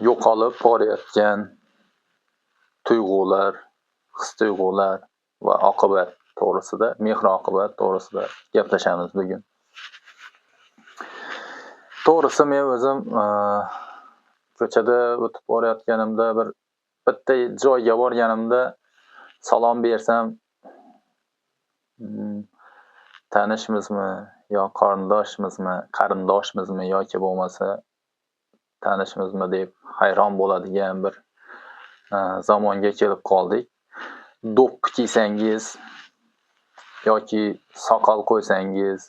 yo'qolib borayotgan tuyg'ular, his-tuyg'ular va oqibat to'g'risida, mehr-oqibat to'g'risida gaplashamiz bugun. To'g'risi men o'zim ko'chada o'tib borayotganimda bitta joyga borganimda salom bersam tanishmizmi yo qarindoshmizmi yoki bo'lmasa tanishmizmi deb hayron bo'ladigan bir zamonga kelib qoldik. Do'ppi kiysangiz yoki soqol qo'ysangiz,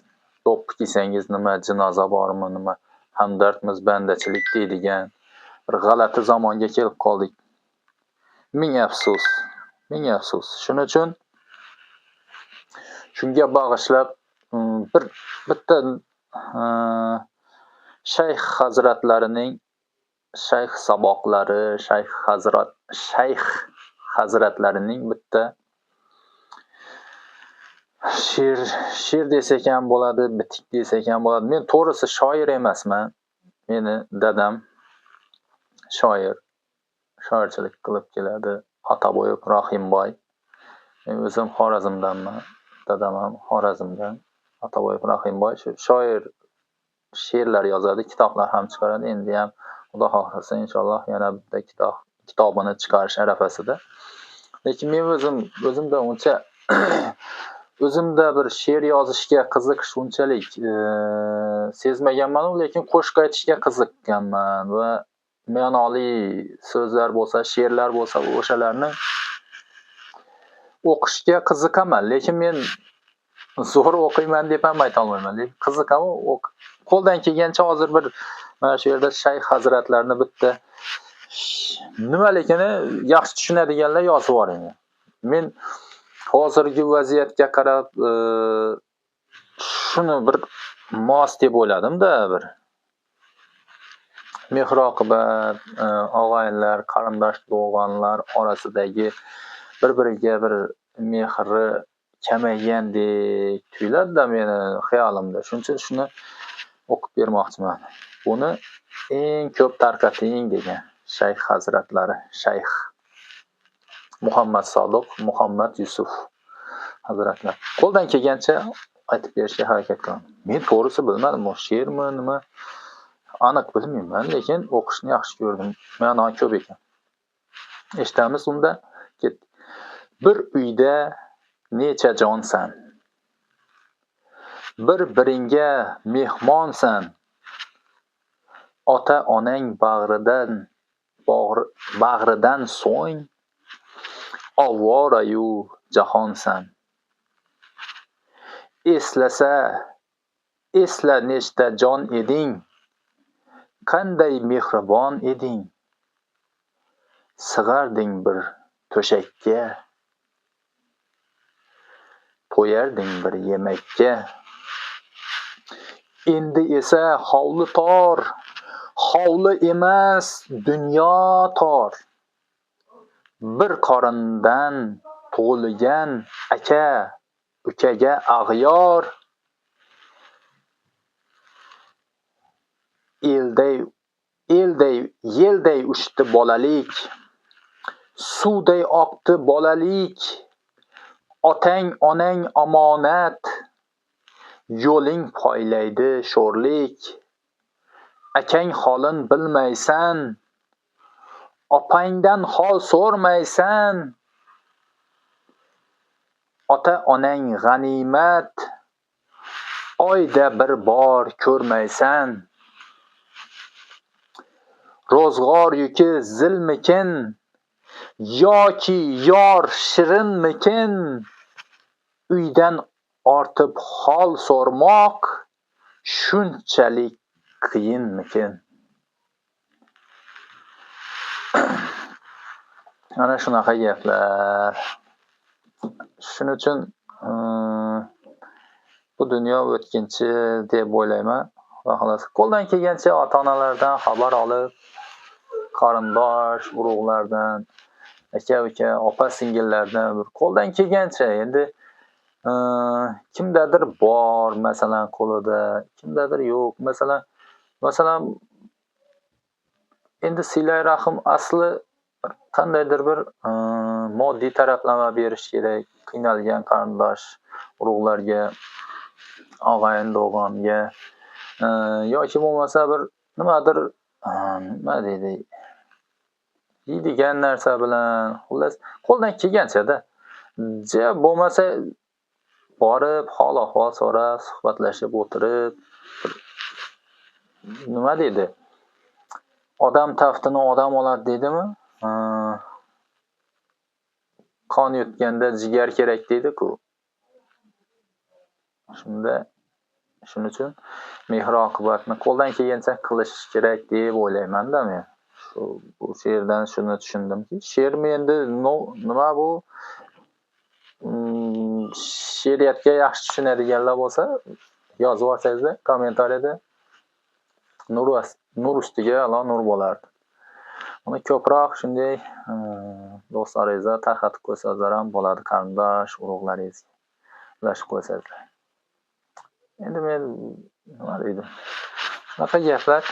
do'ppi kiysangiz nima jinoza bormi, nima hamdardmiz, bandachilik deydigan bir g'alati zamonga kelib qoldik. Ming afsus. Shuning uchun shunga bag'ishlab bitta shayx hazratlarining shayx saboqlari, shayx hazratlarining bitta she'r desak ham bo'ladi, bitik desak ham bo'ladi. Men to'g'risi shoir emasman. Meni dadam shoirchilik qilib keladi. Otaboyev Rahimboy. Men o'zim Xorazmdanman. Dadam ham Xorazmdan. Otaboyev Rahimboy shu shoir she'rlar yozadi, kitoblar ham chiqaradi. Endi ham Xudo xohlasa inshaalloh yana bitta kitobini chiqarish arafasida. Lekin men o'zimda uncha o'zimda bir she'r yozishga qiziqish unchalik sezmaganman, lekin qo'shiq aytishga qiziqqanman va ma'noli so'zlar bo'lsa, she'rlar bo'lsa, o'shalarni o'qishga qiziqaman. Lekin men zo'r o'qiyman deb ham ayta olmayman. Lekin qiziqaman, qo'ldan kelgancha hozir bir mana shu yerda shayx hazratlarni bitta nimaligini yaxshi tushunadiganlar yozib yuboring. Men hozirgi vaziyatga qarab shuni bir mos deb o'yladim-da, bir mehr-oqibat, og'aynilar, qarindosh-urug'lar orasidagi bir-biriga bir mehri kamaygandek tuyuladi-da meni xayolimda. Shuning uchun shuni o'qib bermoqchiman. Buni eng ko'p tarqating degan shayx hazratlari, shayx Muhammad Sodiq, Muhammad Yusuf hazratlar. Qo'ldan kelgancha aytib berishga harakat qilaman. Men to'g'risi bilmadim, bu she'rmi, nima aniq bilmayman, lekin o'qishni yaxshi ko'rdim. Ma'no ko'p ekan. Eshitamiz unda. Bir uyda necha jonsan? Bir-biringga mehmonsan. Ota-onang bag'ridan so'ng avvorayu jahonsan. Esla nechta jon eding, qanday mehribon eding. Sig'arding bir to'shakka, to'yarding bir yemakka. Endi esa hovli tor, hovli emas dunyo tor. Bir qorindan tug'ilgan aka, ukaga ag'yor. Yelday uchdi bolalik, suvday oqdi bolalik. Otang onang omonat, yo'ling poylaydi sho'rlik. Akang holin bilmaysan, opangdan hol so'rmaysan. Ota-onang g'animat, oyda bir bor ko'rmaysan. Ro'zg'or yuki zilmikin, yoki yor shirinmikin. Uydan ortib hol so'rmoq shunchalik qiyinmikin? Ana shunaqa gaplar. Shuning uchun bu dunyo o'tkinchi deb o'ylayman. Xolos qo'ldan kelgancha ota-onalardan xabar olib, qarindosh urug'lardan, aka-uka, opa-singillardan qo'ldan kelgancha endi kimdadir bor, masalan qo'lida, kimdadir yo'q. Masalan Endi silay rahim asli qandaydir bir moddiy taraflama berish kerak. Qiynalgan qarindosh urug'larga, og'ayin-to'g'onga yoki bo'lmasa bir nimadir nima deydi, yeydigan narsa bilan, xullas qo'ldan kelgancha-da. Bo'lmasa borib hol-ahvol so'rab, suhbatlashib o'tirib, nima deydi? Odam taftini odam oladi deydimi? Qon yutganda jigar kerak deydi-ku. Shuning uchun mehr-oqibatni qo'ldan kelgancha qilish kerak deb o'ylayman-da men. Bu she'rdan shuni tushundimki, she'rmi endi nima bu? She'riyatga yaxshi tushunadiganlar bo'lsa, yozib yuborsangizlar kommentariyada nur ustiga nur bo'lardi. Uni ko'proq shunday do'stlaringizga tarqatib qo'ysangizlar ham bo'ladi, qarindosh urug'laringizga ulashib qo'ysangizlar. Endi men nima deydim? Shunaqa gaplar.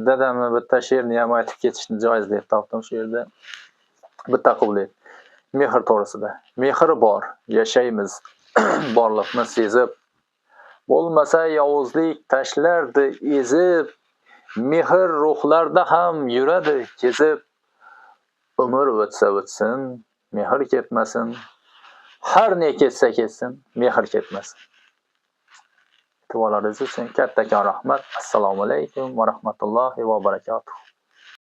Dadamni bitta she'rni ham aytib ketishni joiz deb topdim shu yerda. Bitta qublet. Mehr to'g'risida. Mehr bor, yashaymiz. Borliqni sezib. Bo'lmasa yovuzlik tashlardi ezib. Mehr ruhlarda ham yuradi kezib. Umr o'tsa o'tsin, mehr ketmasin. Har ne ketsa ketsin, mehr ketmasin. E'tiborlaringiz uchun kattakon rahmat. Assalomu alaykum va rahmatullohi va barakatuh.